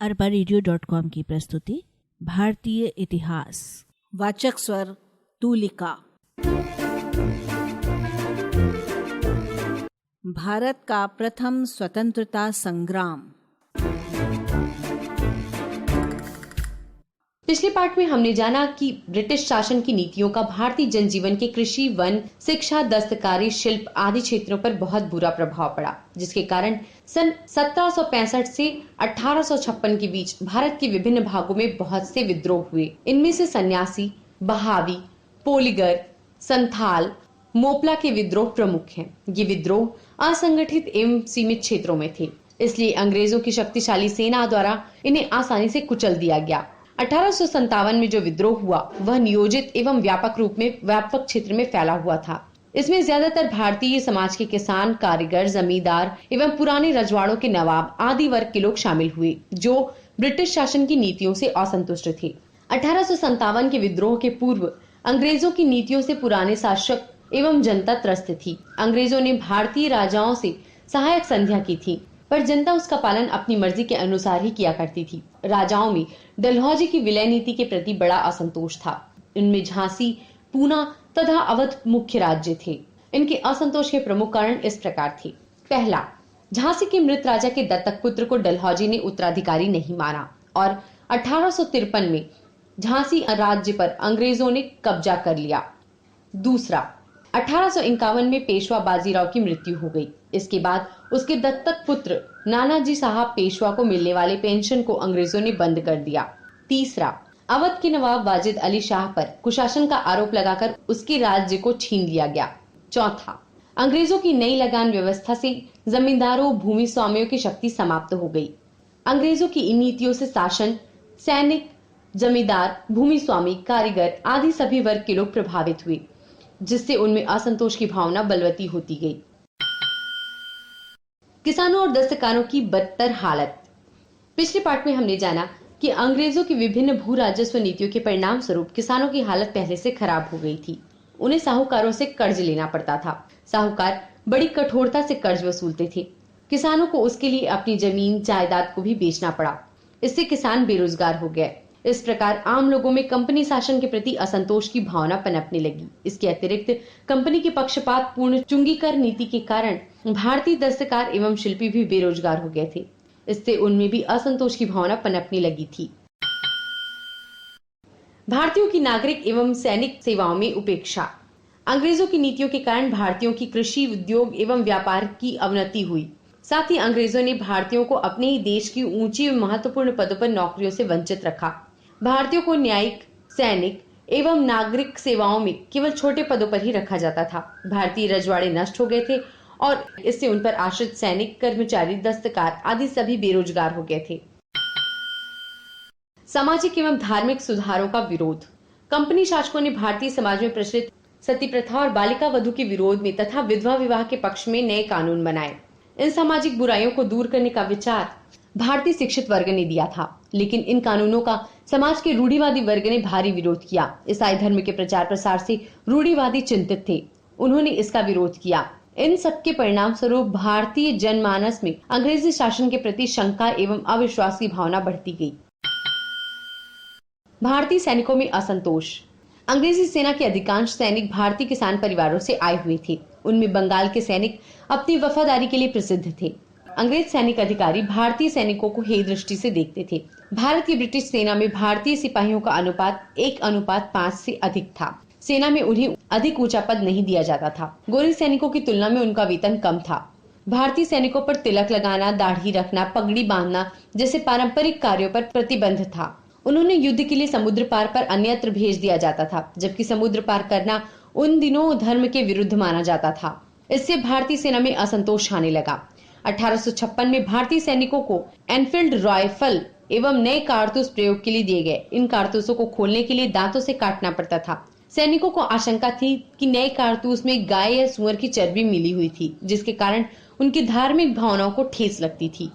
अरबा रेडियो.com की प्रस्तुति भारतीय इतिहास। वाचक स्वर तूलिका। भारत का प्रथम स्वतंत्रता संग्राम। पिछले पार्ट में हमने जाना कि ब्रिटिश शासन की नीतियों का भारतीय जनजीवन के कृषि, वन, शिक्षा, दस्तकारी, शिल्प आदि क्षेत्रों पर बहुत बुरा प्रभाव पड़ा, जिसके कारण सन 1765 से 1856 के बीच भारत के विभिन्न भागों में बहुत से विद्रोह हुए। इनमें से सन्यासी, बहावी, पोलिगर, संथाल, मोपला के विद्रोह प्रमुख हैं। ये विद्रोह असंगठित एवं सीमित क्षेत्रों में थे, इसलिए अंग्रेजों की शक्तिशाली सेना द्वारा इन्हें आसानी से कुचल दिया गया। 1857 में जो विद्रोह हुआ वह नियोजित एवं व्यापक रूप में व्यापक क्षेत्र में फैला हुआ था। इसमें ज्यादातर भारतीय समाज के किसान, कारीगर, जमींदार एवं पुराने रजवाड़ों के नवाब आदि वर्ग के लोग शामिल हुए, जो ब्रिटिश शासन की नीतियों से असंतुष्ट थे। 1857 के विद्रोह के पूर्व अंग्रेजों की नीतियों से पुराने शासक एवं जनता त्रस्त थी। अंग्रेजों ने भारतीय राजाओं से सहायक संधियां की थी, पर जनता उसका पालन अपनी मर्जी के अनुसार ही किया करती थी। राजाओं में डलहौजी की विलय नीति के प्रति बड़ा असंतोष था। इनमें झांसी, पूना तथा अवध मुख्य राज्य थे। इनके असंतोष के प्रमुख कारण इस प्रकार थे। पहला, झांसी के मृत राजा के दत्तक पुत्र को डलहौजी ने उत्तराधिकारी नहीं माना और 1853 में झांसी राज्य पर अंग्रेजों ने कब्जा कर लिया। दूसरा, 1851 में पेशवा बाजीराव की मृत्यु हो गई। इसके बाद उसके दत्तक पुत्र नानाजी साहब पेशवा को मिलने वाले पेंशन को अंग्रेजों ने बंद कर दिया। तीसरा, अवध के नवाब वाजिद अली शाह पर कुशासन का आरोप लगाकर उसके राज्य को छीन लिया गया। चौथा, अंग्रेजों की नई लगान व्यवस्था से जमींदारों, भूमि स्वामियों की शक्ति समाप्त हो गई। अंग्रेजों की इन नीतियों से शासन, सैनिक, जमींदार, भूमि स्वामी, कारीगर आदि सभी वर्ग के लोग प्रभावित हुए, जिससे उनमें असंतोष की भावना बलवती होती गई। किसानों और दस्तकारों की बदतर हालत। पिछले पार्ट में हमने जाना कि अंग्रेजों की विभिन्न भू राजस्व नीतियों के परिणाम स्वरूप किसानों की हालत पहले से खराब हो गई थी। उन्हें साहूकारों से कर्ज लेना पड़ता था। साहूकार बड़ी कठोरता से कर्ज वसूलते थे। किसानों को उसके लिए अपनी जमीन जायदाद को भी बेचना पड़ा। इससे किसान बेरोजगार हो गए। इस प्रकार आम लोगों में कंपनी शासन के प्रति असंतोष की भावना पनपने लगी। इसके अतिरिक्त कंपनी की पक्षपात पूर्ण चुंगीकर नीति के कारण भारतीय दस्तकार एवं शिल्पी भी बेरोजगार हो गए थे। इससे उनमें भी असंतोष की भावना पनपने लगी थी। भारतीयों की नागरिक एवं सैनिक सेवाओं में उपेक्षा। अंग्रेजों की नीतियों के कारण भारतीयों की कृषि, उद्योग एवं व्यापार की अवनति हुई। साथ ही अंग्रेजों ने भारतीयों को अपने ही देश की ऊंची एवं महत्वपूर्ण पदों पर नौकरियों से वंचित रखा। भारतीयों को न्यायिक, सैनिक एवं नागरिक सेवाओं में केवल छोटे पदों पर ही रखा जाता था। भारतीय रजवाड़े नष्ट हो गए थे और इससे उन पर आश्रित सैनिक, कर्मचारी, दस्तकार आदि सभी बेरोजगार हो गए थे। सामाजिक एवं धार्मिक सुधारों का विरोध। कंपनी शासकों ने भारतीय समाज में प्रचलित सती प्रथा और बालिका वधू के विरोध में तथा विधवा विवाह के पक्ष में नए कानून बनाए। इन सामाजिक बुराइयों को दूर करने का विचार भारतीय शिक्षित वर्ग ने दिया था, लेकिन इन कानूनों का समाज के रूढ़िवादी वर्ग ने भारी विरोध किया। ईसाई धर्म के प्रचार प्रसार से रूढ़िवादी चिंतित थे, उन्होंने इसका विरोध किया। इन सब के परिणाम स्वरूप भारतीय जनमानस में अंग्रेजी शासन के प्रति शंका एवं अविश्वास की भावना बढ़ती गई। भारतीय सैनिकों में असंतोष। अंग्रेजी सेना के अधिकांश सैनिक भारतीय किसान परिवारों से आए हुए थे। उनमें बंगाल के सैनिक अपनी वफादारी के लिए प्रसिद्ध थे। अंग्रेज सैनिक अधिकारी भारतीय सैनिकों को हेय दृष्टि से देखते थे। भारत की ब्रिटिश सेना में भारतीय सिपाहियों का अनुपात 1:5 से अधिक था। सेना में उन्हें अधिक ऊंचा पद नहीं दिया जाता था। गोरे सैनिकों की तुलना में उनका वेतन कम था। भारतीय सैनिकों पर तिलक लगाना, दाढ़ी रखना, पगड़ी बांधना जैसे पारंपरिक कार्यों पर प्रतिबंध था। उन्होंने युद्ध के लिए समुद्र पार पर अन्यत्र भेज दिया जाता था, जबकि समुद्र पार करना उन दिनों धर्म के विरुद्ध माना जाता था। इससे भारतीय सेना में असंतोष आने लगा। 1856 में भारतीय सैनिकों को एनफील्ड राइफल एवं नए कारतूस प्रयोग के लिए दिए गए। इन कारतूसों को खोलने के लिए दांतों से काटना पड़ता था। सैनिकों को आशंका थी कि नए कारतूस में गाय या सुअर की चर्बी मिली हुई थी, जिसके कारण उनकी धार्मिक भावनाओं को ठेस लगती थी।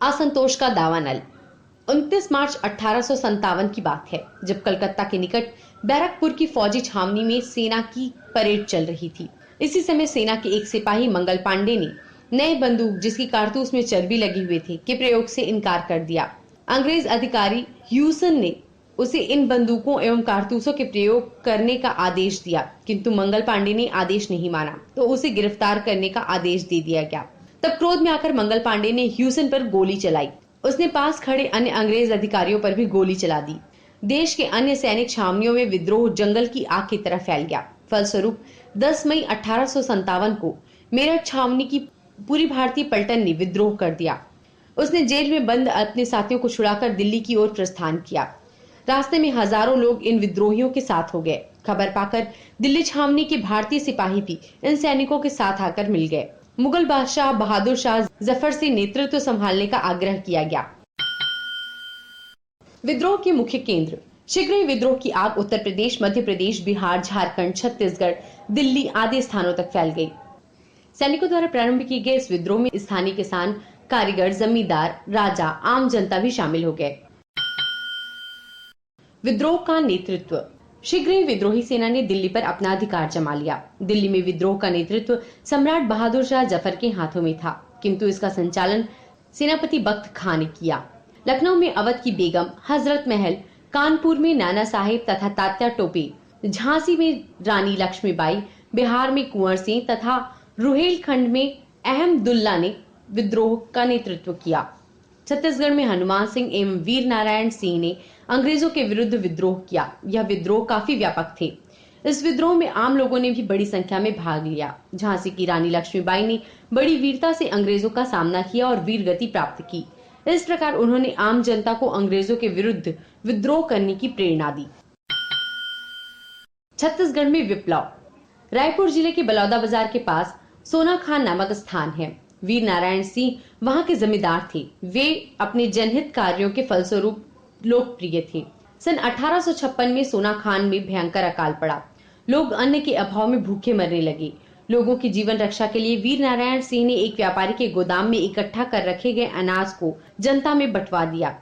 असंतोष का दावानल। 29 मार्च 1857 की बात है, जब कलकत्ता के निकट बैरकपुर की फौजी छावनी में सेना की परेड चल रही थी। इसी समय सेना के एक सिपाही मंगल पांडे ने नए बंदूक जिसकी कारतूस में चर्बी लगी हुई थी के प्रयोग से इनकार कर दिया। अंग्रेज अधिकारी ह्यूसन ने उसे इन बंदूकों एवं कारतूसों के प्रयोग करने का आदेश दिया, किंतु मंगल पांडे ने आदेश नहीं माना तो उसे गिरफ्तार करने का आदेश दे दिया गया। तब क्रोध में आकर मंगल पांडे ने ह्यूसन पर गोली चलाई। उसने पास खड़े अन्य अंग्रेज अधिकारियों पर भी गोली चला दी। देश के अन्य सैनिक छावनियों में विद्रोह जंगल की आग की तरह फैल गया। फलस्वरूप 10 मई 1857 को मेरठ छावनी की पूरी भारतीय पलटन ने विद्रोह कर दिया। उसने जेल में बंद अपने साथियों को छुड़ाकर दिल्ली की ओर प्रस्थान किया। रास्ते में हजारों लोग इन विद्रोहियों के साथ हो गए। खबर पाकर दिल्ली छावनी के भारतीय सिपाही भी इन सैनिकों के साथ आकर मिल गए। मुगल बादशाह बहादुर शाह जफर से नेतृत्व संभालने का आग्रह किया गया। विद्रोह के मुख्य केंद्र। शीघ्र ही विद्रोह की आग उत्तर प्रदेश, मध्य प्रदेश, बिहार, झारखंड, छत्तीसगढ़, दिल्ली आदि स्थानों तक फैल गई। सैनिकों द्वारा प्रारंभ किए गए इस विद्रोह में स्थानीय किसान, कारीगर, जमींदार, राजा, आम जनता भी शामिल हो गए। विद्रोह का नेतृत्व। शीघ्र ही विद्रोही सेना ने दिल्ली पर अपना अधिकार जमा लिया। दिल्ली में विद्रोह का नेतृत्व सम्राट बहादुर शाह जफर के हाथों में था, किंतु इसका संचालन सेनापति बख्त खां ने किया। लखनऊ में अवध की बेगम, हजरत महल, कानपुर में नाना साहेब तथा तात्या टोपे, झांसी में रानी लक्ष्मीबाई, बिहार में कुंवर सिंह तथा रुहेलखंड में अहमदुल्ला ने विद्रोह का नेतृत्व किया। छत्तीसगढ़ में हनुमान सिंह एवं वीर नारायण सिंह ने अंग्रेजों के विरुद्ध विद्रोह किया। यह विद्रोह काफी व्यापक थे। इस विद्रोह में आम लोगों ने भी बड़ी संख्या में भाग लिया। झांसी की रानी लक्ष्मीबाई ने बड़ी वीरता से अंग्रेजों का सामना किया और वीर गति प्राप्त की। इस प्रकार उन्होंने आम जनता को अंग्रेजों के विरुद्ध विद्रोह करने की प्रेरणा दी। छत्तीसगढ़ में विप्लव। रायपुर जिले के बलौदा बाजार के पास सोना खान नामक स्थान है। वीर नारायण सिंह वहां के जमींदार थे। वे अपने जनहित कार्यों के फलस्वरूप लोकप्रिय थे। सन 1856 में सोना खान में भयंकर अकाल पड़ा। लोग अन्न के अभाव में भूखे मरने लगे। लोगों की जीवन रक्षा के लिए वीर नारायण सिंह ने एक व्यापारी के गोदाम में इकट्ठा कर रखे गए अनाज को जनता में बंटवा दिया।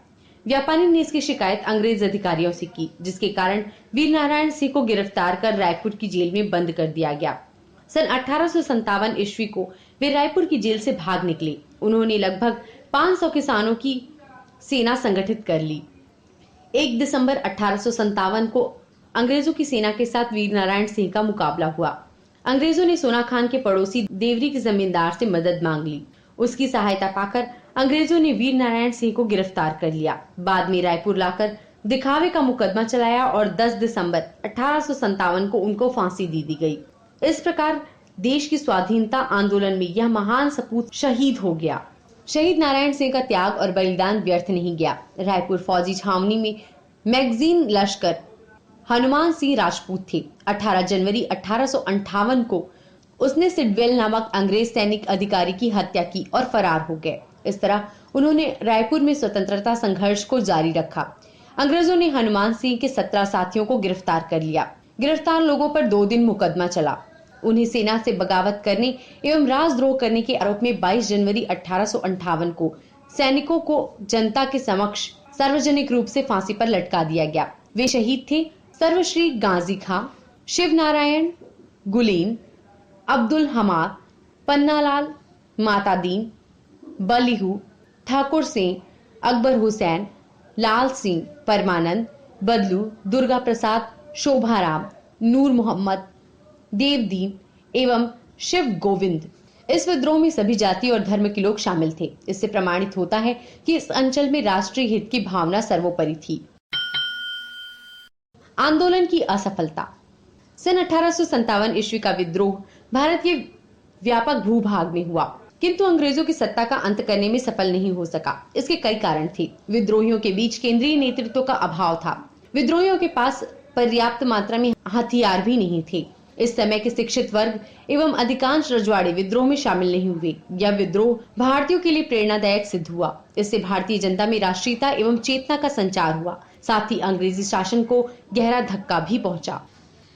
व्यापारी ने इसकी शिकायत अंग्रेज अधिकारियों से की, जिसके कारण वीर नारायण सिंह को गिरफ्तार कर रायपुर की जेल में बंद कर दिया गया। सन 1857 ईस्वी को वे रायपुर की जेल से भाग निकले। उन्होंने लगभग 500 किसानों की सेना संगठित कर ली। 1 दिसंबर 1857 को अंग्रेजों की सेना के साथ वीर नारायण सिंह का मुकाबला हुआ। अंग्रेजों ने सोना खान के पड़ोसी देवरी के जमींदार से मदद मांग ली। उसकी सहायता पाकर अंग्रेजों ने वीर नारायण सिंह को गिरफ्तार कर लिया। बाद में रायपुर लाकर दिखावे का मुकदमा चलाया और 10 दिसंबर 1857 को उनको फांसी दे दी गई। इस प्रकार देश की स्वाधीनता आंदोलन में यह महान सपूत शहीद हो गया। शहीद नारायण सिंह का त्याग और बलिदान व्यर्थ नहीं गया। रायपुर फौजी छावनी में मैगजीन लश्कर हनुमान सिंह राजपूत थे। 18 जनवरी 1858 को उसने सिडवेल नामक अंग्रेज सैनिक अधिकारी की हत्या की और फरार हो गए। इस तरह उन्होंने रायपुर में स्वतंत्रता संघर्ष को जारी रखा। अंग्रेजों ने हनुमान सिंह के 17 साथियों को गिरफ्तार कर लिया। गिरफ्तार लोगों पर 2 दिन मुकदमा चला। उन्हें सेना से बगावत करने एवं राजद्रोह करने के आरोप में 22 जनवरी 1858 को सैनिकों को जनता के समक्ष सार्वजनिक रूप से फांसी पर लटका दिया गया। वे शहीद थे सर्वश्री गाजी खां, शिव नारायण गुलेन, अब्दुल हमाद, पन्नालाल, माता दीन, बलिहू, ठाकुर सिंह, अकबर हुसैन, लाल सिंह, परमानंद, बदलू, दुर्गा प्रसाद, शोभाराम, नूर मोहम्मद, देवदीन एवं शिव गोविंद। इस विद्रोह में सभी जाति और धर्म के लोग शामिल थे। इससे प्रमाणित होता है कि इस अंचल में राष्ट्रीय हित की भावना सर्वोपरि थी। आंदोलन की असफलता। सन 1857 ईस्वी का विद्रोह भारत के व्यापक भूभाग में हुआ, किंतु अंग्रेजों की सत्ता का अंत करने में सफल नहीं हो सका। इसके कई कारण थे। विद्रोहियों के बीच केंद्रीय नेतृत्व का अभाव था। विद्रोहियों के पास पर्याप्त मात्रा में हथियार भी नहीं थे। इस समय के शिक्षित वर्ग एवं अधिकांश रजवाड़े विद्रोह में शामिल नहीं हुए। यह विद्रोह भारतीयों के लिए प्रेरणादायक सिद्ध हुआ। इससे भारतीय जनता में राष्ट्रीयता एवं चेतना का संचार हुआ। साथ ही अंग्रेजी शासन को गहरा धक्का भी पहुंचा।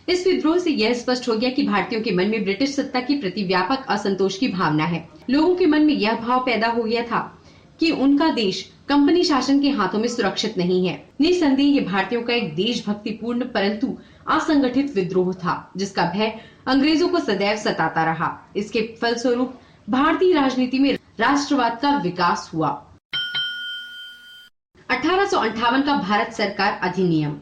इस विद्रोह से यह स्पष्ट हो गया कि भारतीयों के मन में ब्रिटिश सत्ता के प्रति व्यापक असंतोष की भावना है। लोगों के मन में यह भाव पैदा हो गया था कि उनका देश कंपनी शासन के हाथों में सुरक्षित नहीं है। निसंदेह ये भारतीयों का एक देशभक्तिपूर्ण परंतु असंगठित विद्रोह था, जिसका भय अंग्रेजों को सदैव सताता रहा। इसके फलस्वरूप भारतीय राजनीति में राष्ट्रवाद का विकास हुआ। 1858 का भारत सरकार अधिनियम।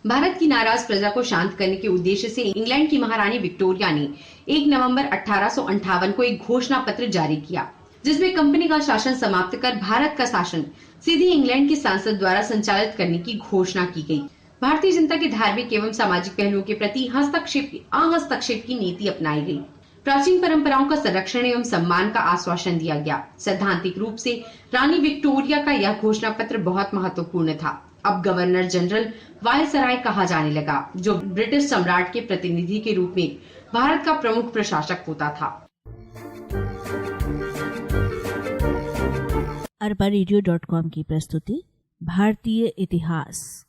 भारत की नाराज प्रजा को शांत करने के उद्देश्य से इंग्लैंड की महारानी विक्टोरिया ने 1 नवंबर 1858 को एक घोषणा पत्र जारी किया, जिसमें कंपनी का शासन समाप्त कर भारत का शासन सीधे इंग्लैंड की संसद द्वारा संचालित करने की घोषणा की गई। भारतीय जनता के धार्मिक एवं सामाजिक पहलुओं के प्रति हस्तक्षेप की नीति अपनाई गई। प्राचीन परंपराओं का संरक्षण एवं सम्मान का आश्वासन दिया गया। सैद्धांतिक रूप से रानी विक्टोरिया का यह घोषणा पत्र बहुत महत्वपूर्ण था। अब गवर्नर जनरल वायसराय कहा जाने लगा, जो ब्रिटिश सम्राट के प्रतिनिधि के रूप में भारत का प्रमुख प्रशासक होता था। arbareadio.com की प्रस्तुति भारतीय इतिहास।